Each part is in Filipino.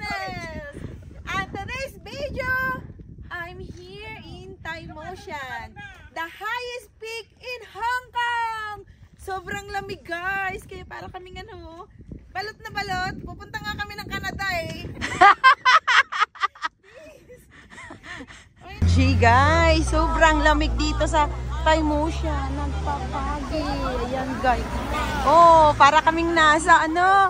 channel! And today's video, I'm here in Taimotion, the highest peak in Hong Kong! Sobrang lamig guys, kaya para kaming ano, balot na balot. Pupunta nga kami ng Canada eh. Gee guys, sobrang lamig dito sa Taimotion, nagpapagi. Ayan guys. Oh, para kaming nasa ano.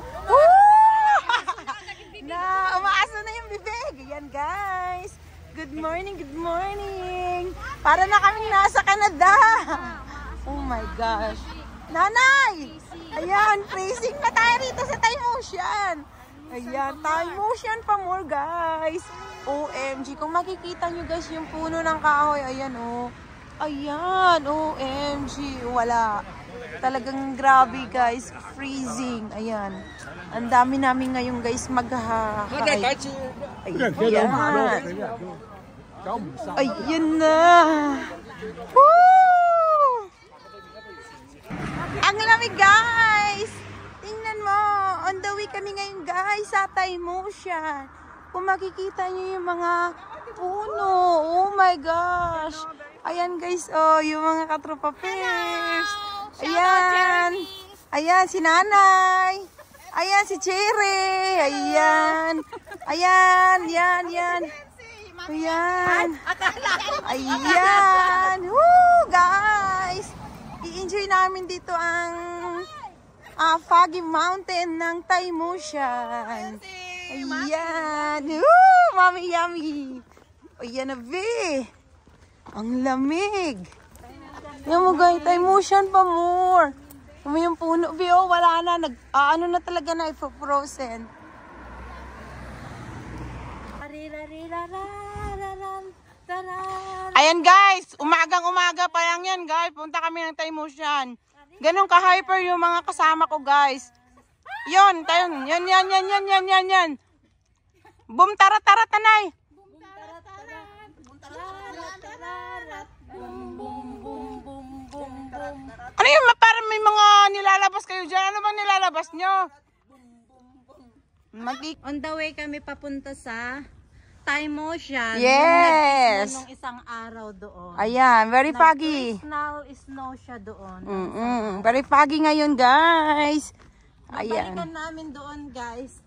Na umaasa na yung bibig. Ayan guys. Good morning, good morning. Para na kaming nasa Canada. Oh my gosh. Nanay! Ayan, racing na tayo rito sa Taimotion. Ayan, Taimotion pa more guys. OMG, kung makikita nyo guys yung puno ng kahoy, ayan oh. Ayan, OMG, wala. Talagang grabe guys, freezing. Ayan, ang dami namin ngayon guys mag-hike. Ayan. Ayan na. Woo! Ang lamig guys. Tingnan mo, on the way kami ngayon guys sa Taimotion. Kung makikita nyo yung mga puno, oh my gosh. Ayan guys, oh, yung mga katropa peeps. Ayan. Ayan si Nanay. Ayan si Cherry. Ayan. Ayan, yan, yan. Ayan. Ayan. Woo, guys. I-enjoy namin dito ang Foggy Mountain ng Taimotion. Ayan. Woo, mami yummy. Ayan na be. Ang lamig. Yan mo guys, Taimotion pa more. Yung puno, oh, wala na. Ano na talaga na, frozen. Ayan guys, umagang-umaga pa lang yan guys. Punta kami ng Taimotion. Ganun ka-hyper yung mga kasama ko guys. Yon, tayo. Yan. Boom, tara-tara, tanay. Ano yung parang may mga nilalabas kayo dyan? Ano bang nilalabas nyo? On the way kami papunta sa Taimotion. Yes! Nung isang araw doon. Ayan, very foggy. Snow siya doon. Very foggy ngayon guys. Ayan. Balikan namin doon guys.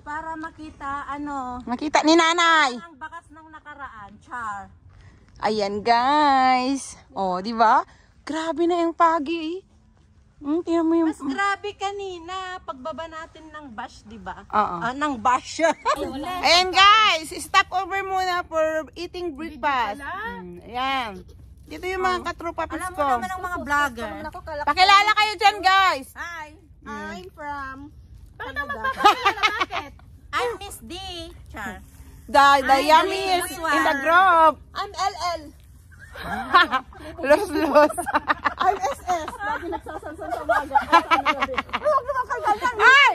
Para makita ano. Makita ni Nanay. Ang bakas ng nakaraan. Char. Ayan guys. Oh, di ba? Grabe na yung foggy. Tingnan mo yung... Mas grabe kanina pagbaba natin ng bash, di ba? Ng bash. Ayan guys, stop over muna for eating breakfast. Ayan. Dito yung mga katropa Alam ko. mo naman ang mga vlogger. Pakilala kayo dyan guys. Hi, I'm from Canada. Bakit? I'm Miss D. Char. The yummiest in the group. I'm LL. Los. I'm SS. Lagi nagsasansan sa umaga. Huwag naman kayo ganyan. Ay!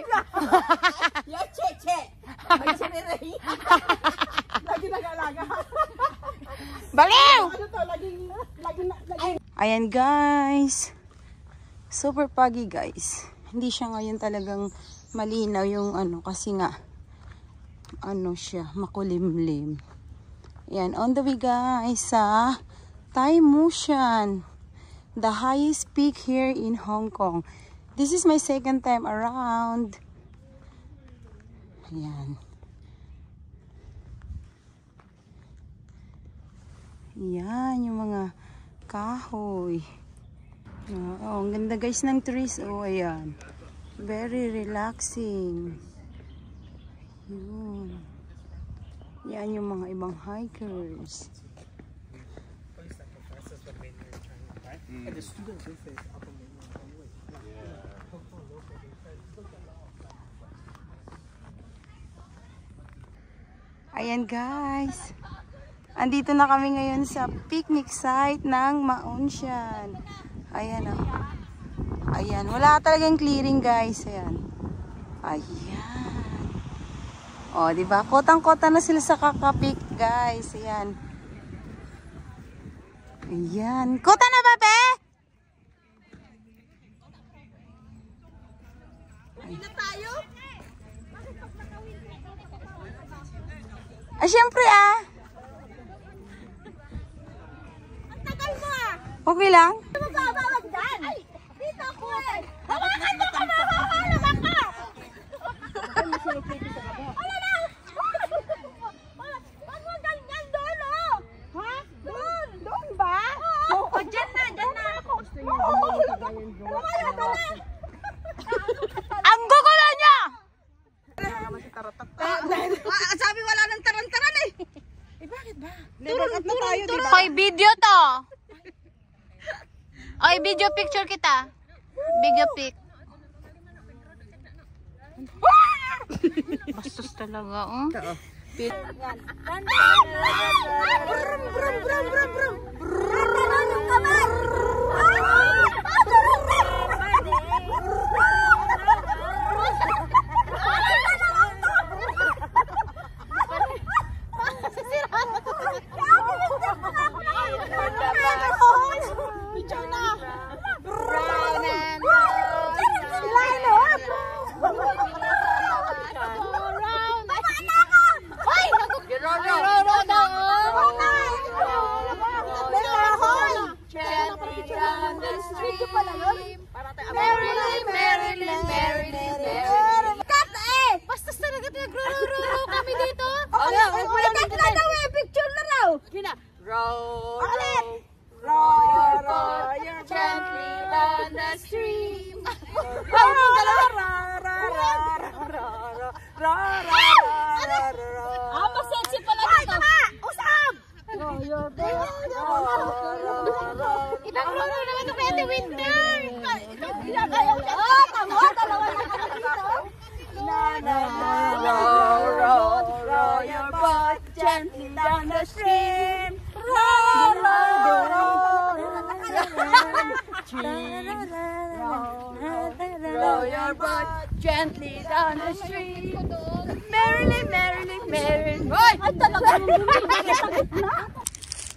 Yung cheche. May chiniray. Lagi nag-alaga. Baliw! Ano to? Laging. Ayan guys. Super foggy guys. Hindi siya ngayon talagang malinaw yung ano kasi nga ano siya, makulimlim. Ayan, on the way guys sa Taimotion, the highest peak here in Hong Kong. This is my second time around. Ayan. Ayan, yung mga kahoy. Oh, ang ganda guys ng trees. Oh, ayan. Very relaxing. Yun. Yan yung mga ibang hikers. Ayan guys. Andito na kami ngayon sa picnic site ng Maonshan. Ayan oh. Ayan. Wala talagang clearing guys. Ayan. Ayan. O, diba? Kotang-kota na sila sa kakapik guys. Ayan. Ayan. Kota na ba, be? Ay. Ah, syempre ah. Ang tagal mo ah. Okay lang? Mababawag dyan. Ay, dito ako eh. Hawakan mo ka, hawakan ka. Wala na. Wag mo ganyan doon oh. Ha? Doon. Doon ba? Oo. Dyan na, dyan na. Ang gugulo niya! Sabi wala nang taran-taran eh. Eh, bakit ba? Turun. Hoy, video to. Oy, video picture kita. Video pic. Bastos talaga, oh. Bastos talaga nagrururo kami dito. Picture na raw. Gently down the stream. Masensi pala dito. Usap! Ibang ruro naman ito kaya winter. Tama, dalawa na ka dito. Row your boat gently down the stream. Row your boat gently down the stream. Merrily, merrily, merrily. Ay, talaga.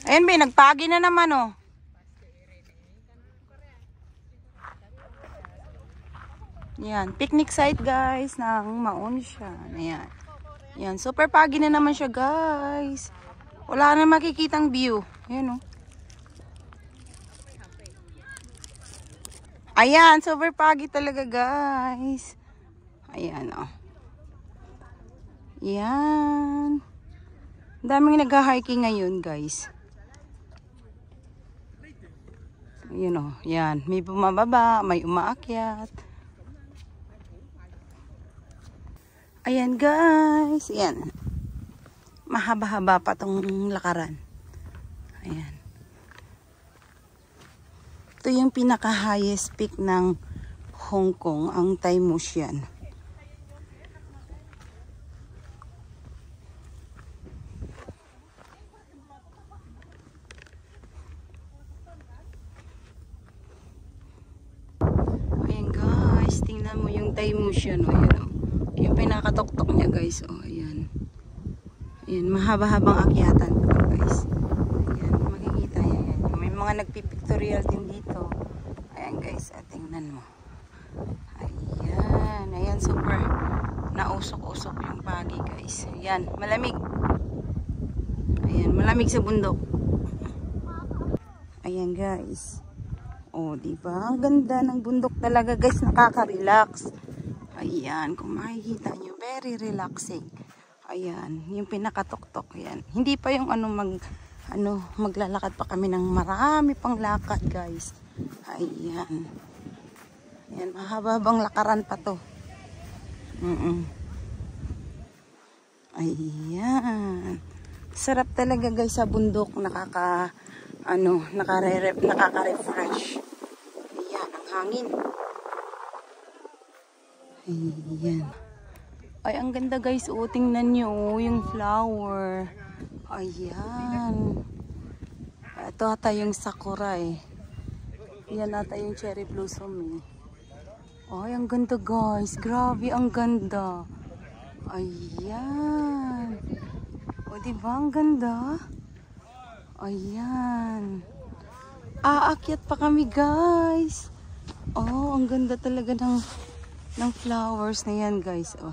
Ayun, Be, nagpagi na naman, oh. Yan, picnic site, guys, ng Maonshan. Ayan. Yan, super pagi na naman siya, guys. Wala na makikitang view. Ayan, oh. Ayan, super pagi talaga, guys. Ayan, oh. Yan. Daming nag-hiking ngayon, guys. Yun o, yan. May bumababa, may umaakyat. Ayan, guys. Ayan. Mahaba-haba pa tong lakaran. Ayan. Ito yung pinaka-highest peak ng Hong Kong, ang Taimushan. Tingnan mo yung Taimushan, oh, ayan, oh. Yung pinakatok-tok niya, guys, oh, ayan. Ayan, mahaba-habang akyatan pa, guys. Ayan, makikita yan. May mga nagpipictorial din dito. Ayan, guys, tingnan mo. Ayan, ayan, super nausok-usok yung pagi, guys. Ayan, malamig. Ayan, malamig sa bundok. Ayan, guys. Oh, diba? Ang ganda ng bundok talaga, guys. Nakaka-relax. Ayan, kung makikita nyo, very relaxing. Ayan, yung pinakatok-tok. Ayan. Hindi pa yung maglalakad pa kami ng marami pang lakad, guys. Ayan. Ayan, mahababang lakaran pa to. Ayan. Sarap talaga, guys, sa bundok. Nakaka-refresh. Ayan, ang hangin. Ayan. Ay, ang ganda, guys. O, tingnan nyo, yung flower. Ayan. Ito ata yung sakura, eh. Yan ata yung cherry blossom, eh. Ay, ang ganda, guys. Grabe, ang ganda. Ayan. O, diba? Ang ganda. Ayan. Aakyat pa kami, guys. Oh, ang ganda talaga ng flowers na yan, guys. Oh.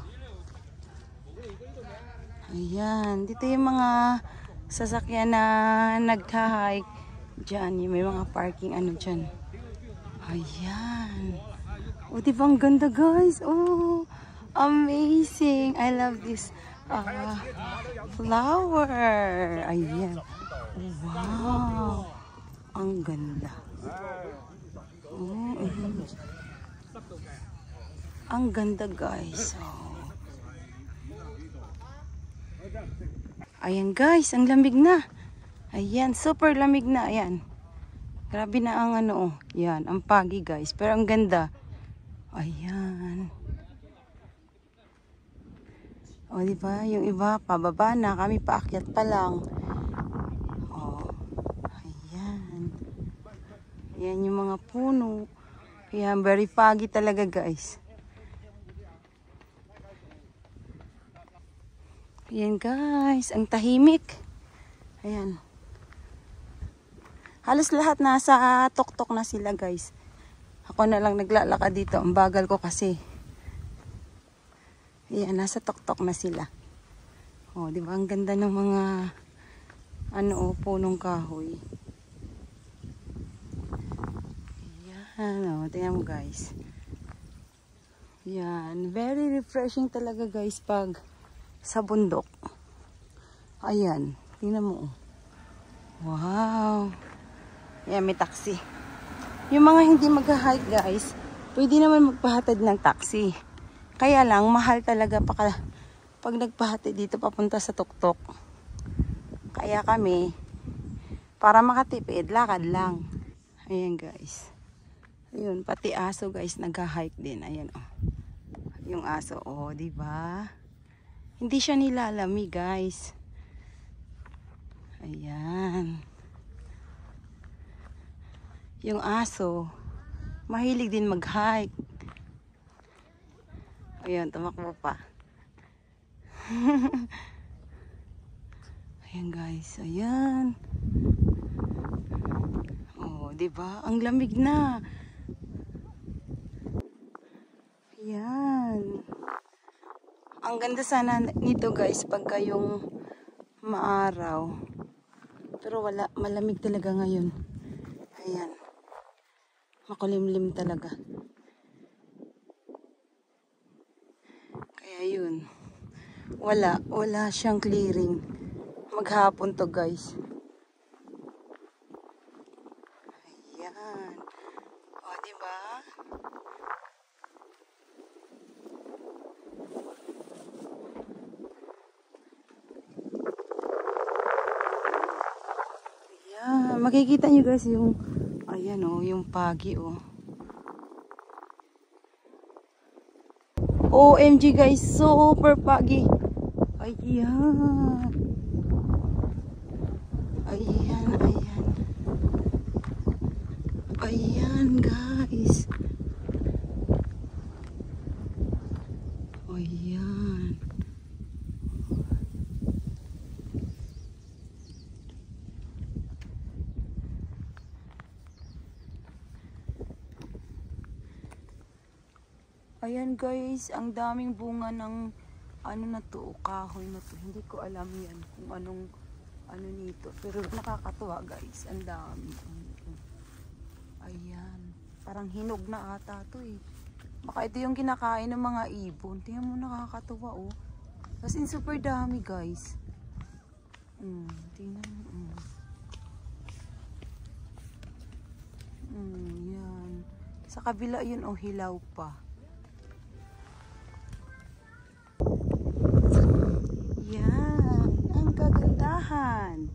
Ayan, dito yung mga sasakyan na nagka-hike. Diyan, yung may mga parking ano dyan. Ayan. O, diba ang ganda guys? Oh, amazing. I love this flower. Ayan. Wow. Ang ganda. Oh, ang ganda guys. Oh. Ayan guys, ang lamig na. Ayan, super lamig na. Ayan. Grabe na ang ano. Oh. Yan, ang pagi guys. Pero ang ganda. Ayan. O, diba? Yung iba, pababa na. Kami paakyat pa lang. O. Ayan. Ayan yung mga puno. Ayan, very foggy talaga guys. Ayan guys, ang tahimik. Ayan. Halos lahat nasa tuktok na sila guys. Ako na lang naglalakad dito. Ang bagal ko kasi. Ayan, nasa tuktok na sila. Oh, di ba ang ganda ng mga punong kahoy. Ayan, tingnan mo guys. Ayan, very refreshing talaga guys pag sa bundok. Ayan, tingnan mo. Wow. Ayan, may taxi. Yung mga hindi mag-hike guys, pwede naman magpahatid ng taxi. Kaya lang, mahal talaga pag nagpahatid dito papunta sa tuktok. Kaya kami, para makatipid, lakad lang. Ayan guys. Ayun, pati aso guys, nag-hike din. Ayan oh. Yung aso, oh, di ba? Hindi siya nilalami guys. Ayan. Yung aso, mahilig din mag-hike. Ayan, tumakbo pa. Ayan guys, ayan. Oh, di ba? Ang lamig na. Ayan. Ang ganda sana nito guys pagka yung maaraw. Pero wala, malamig talaga ngayon. Ayan. Makulimlim talaga. Kaya yun. Wala siyang clearing. Maghapon to guys. Ayan. O, diba? Ayan. Makikita nyo guys yung ayan o, yung pagi o. OMG guys, super pagi. Ayan. Ayan, ayan. Ayan guys. Ayan. Ayan guys, ang daming bunga ng ano na to, kahoy na to. Hindi ko alam yan kung anong ano nito. Pero nakakatuwa guys, ang dami. Ayan, parang hinog na ata to eh. Baka ito yung kinakain ng mga ibon. Tingnan mo, nakakatuwa oh. As in super dami guys. Tingnan mo. Yan. Sa kabila yun oh, hilaw pa. Yan, ang kagandahan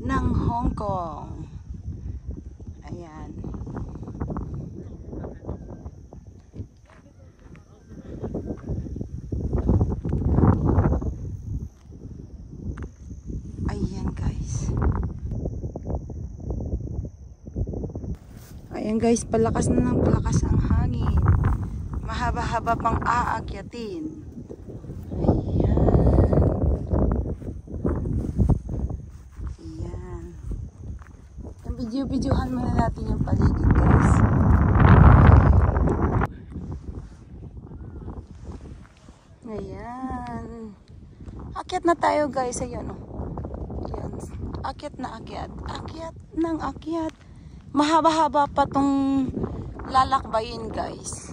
ng Hong Kong. Ayan. Ayan guys. Ayan guys, palakas na ng palakas ang hangin. Mahaba-haba pang aakyatin. Video-videohan muna natin yung paligid guys. Ayan. Akyat na tayo guys. Ayan o. Ayan. Akyat na akyat. Akyat ng akyat. Mahaba-haba pa tong lalakbayin guys.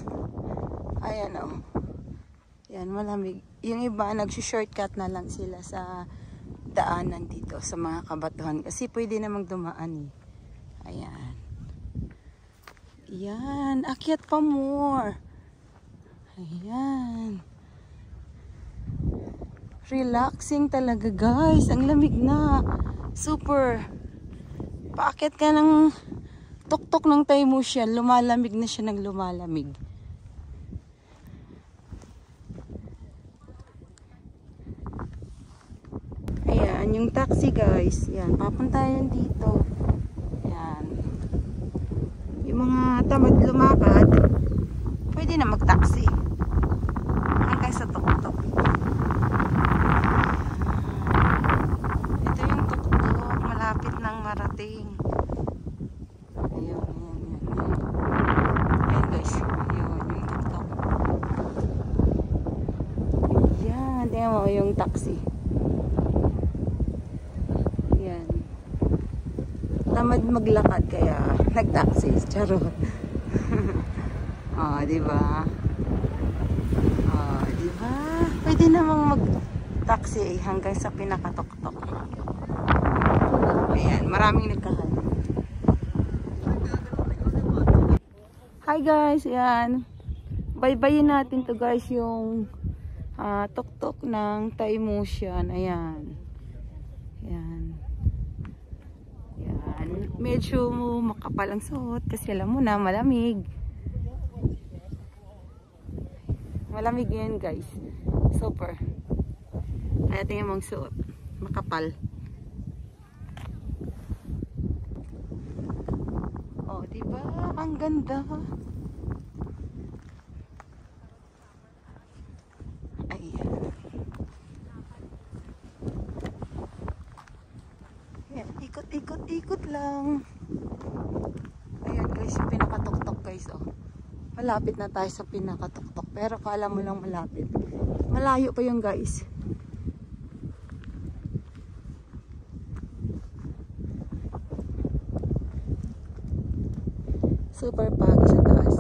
Ayan o. Ayan, malamig. Yung iba, nag-shortcut na lang sila sa daanan dito sa mga kabatuhan. Kasi pwede namang dumaan eh. Ayan. Ayan. Akyat pa more. Ayan. Relaxing talaga guys. Ang lamig na. Super. Paakyat ka ng tuktok ng Taymusyan. Lumalamig na siya ng lumalamig. Ayan. Yung taxi guys. Ayan. Papunta yan dito. Ayan. Yung mga tamad lumakad, pwede na mag-taxi. Hanggang sa tuktok. Malapit ng marating. Ayun, ayan guys. Ayun, yung tuktok. Ayan, tingnan mo yung taxi. Ayan. Tamad maglakad kaya nag-taxi. Charot. Oh, diba? Oh, diba? Pwede namang mag-taxi hanggang sa pinakatuktok. Ayan, maraming nagkakaroon. Hi guys, ayan. Baybayin natin to guys yung tuktok ng Taymusyan. Ayan. Ayan. Ayan. Medyo makapal ang suot kasi alam mo na, malamig. Malamig yun guys. Super. Kaya tingnan mong suot. Makapal. Oh, diba? Ang ganda. Ayan. Ayan, ikot lang. Ayan guys, yung pinakatuktok guys, oh. Malapit na tayo sa pinakatuktok. Pero kala mo lang malapit. Malayo pa yung guys. Super pagi sa taas.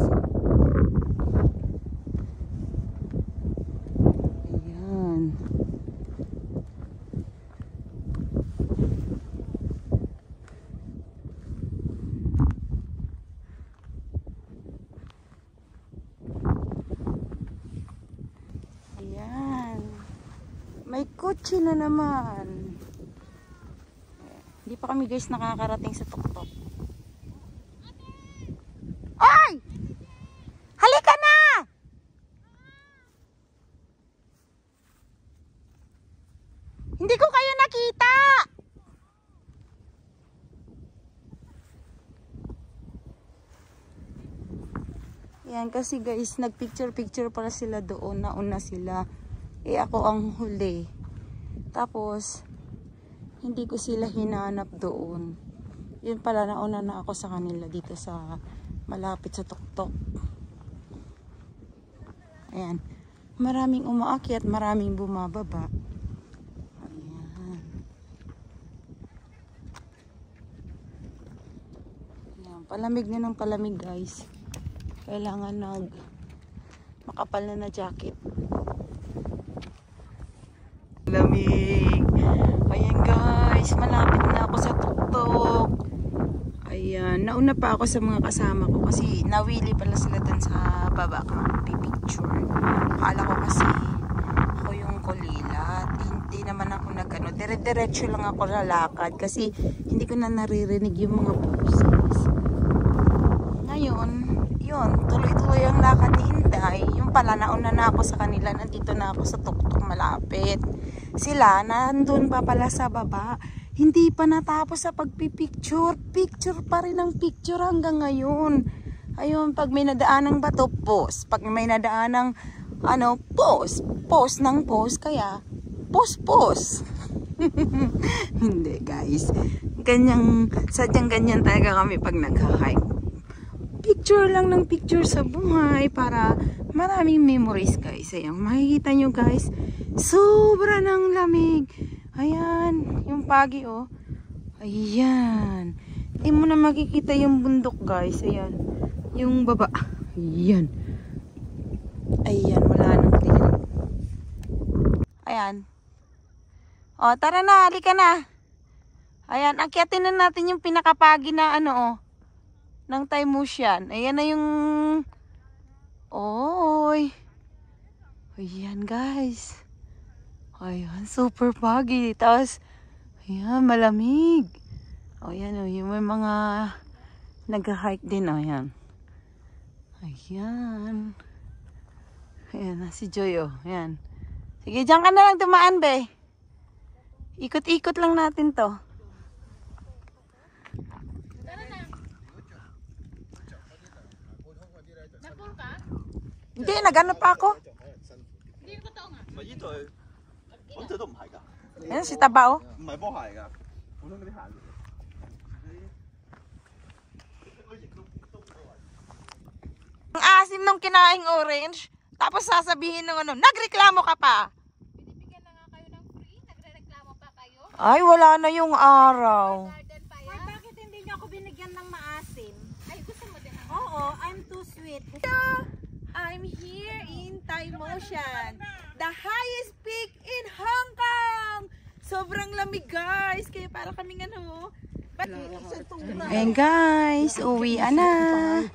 Ayan. Ayan. May kotse na naman. Hindi pa kami guys nakakarating sa tuktok. Ay! Halika na! Hindi ko kayo nakita! Yan kasi guys, nagpicture-picture pala sila doon. Nauna sila. Eh ako ang huli. Tapos, hindi ko sila hinanap doon. Yun pala, nauna na ako sa kanila dito sa malapit sa tuktok. Ayan. Maraming umaakyat, maraming bumababa. Ayan. Ayan. Palamig na ng palamig guys. Kailangan makapal na jacket. Lamig. Ayan guys, malapit na ako sa tuktok. Ayan, nauna pa ako sa mga kasama ko kasi nawili pala sila dun sa baba ko magpipicture. Akala ko kasi ako yung kulilat. Hindi naman ako nag-ano. Dire-diretso lang ako lalakad kasi hindi ko na naririnig yung mga boses. Ngayon, yun, tuloy-tuloy ang lakad ni Inday. Yung pala, nauna na ako sa kanila. Nandito na ako sa tuktok malapit. Sila, nandun pa pala sa baba. Hindi pa natapos sa pagpipicture. Picture pa rin ang picture hanggang ngayon. Ayun, pag may nadaanang bato, post. Pag may nadaanang, post. Post ng post. Kaya, post. Hindi, guys. Sadyang ganyan talaga kami pag nag-hike. Picture lang ng picture sa buhay para maraming memories, guys. Ayun, makikita nyo, guys, Sobra ng lamig. Ayan, yung pagi oh. Ayan. Hindi mo na makikita yung bundok guys. Ayan. Yung baba. Ayan. Ayan, wala nang tingin. Ayan. O, tara na, halika na. Ayan, akyatin na natin yung pinakapagi na ano oh. Ng Taimushan. Ayan na yung... Oy. Ayan guys. Ayan, super pagi. Tapos, ayan, malamig. O, ayan o, yung may mga nag-hike din o, ayan. Ayan. Ayan na si Joy o, ayan. Sige, dyan ka na lang dumaan, be. Ikot-ikot lang natin to. Hindi, nag-ano pa ako. Ayan, si Taba o. Ang asim nung kinaing orange, tapos sasabihin ng ano, nagreklamo ka pa. Binibigyan na nga kayo ng free. Nagre-reklamo pa kayo. Ay, wala na yung araw. Garden pa Ay, yan. bakit hindi niyo ako binigyan ng maasim? Ay, gusto mo din. Oo, I'm too sweet. I'm here in Taimushan, the highest peak in Hong Kong. Sobrang lamig guys, kaya para kaming ano. Ayan guys, uwi na.